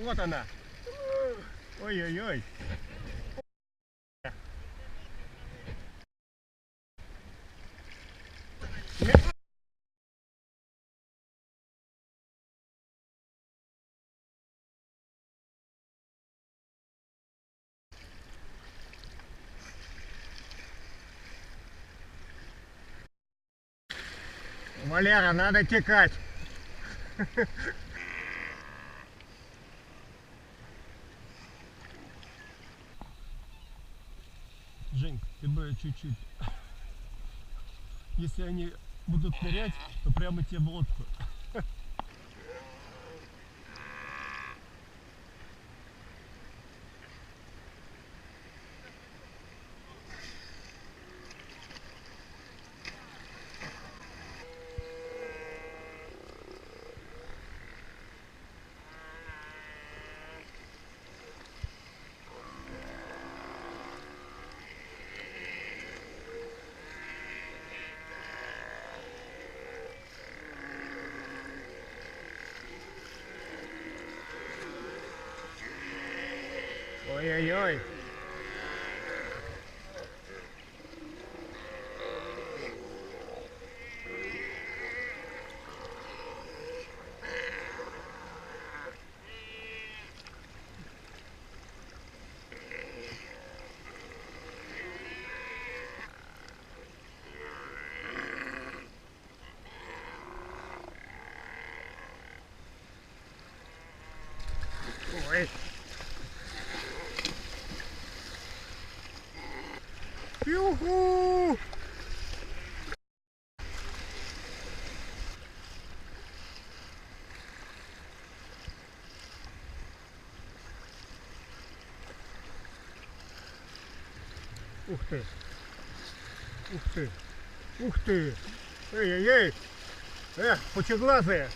Вот она. Ой-ой-ой. Валера, надо текать. Жень, ты бы чуть-чуть. Если они будут нырять, то прямо тебе в лодку. Ой-ой-ой. Ой. Юху! Ух ты! Ух ты! Ух ты! Эй-эй-эй! Эх, пучеглазые!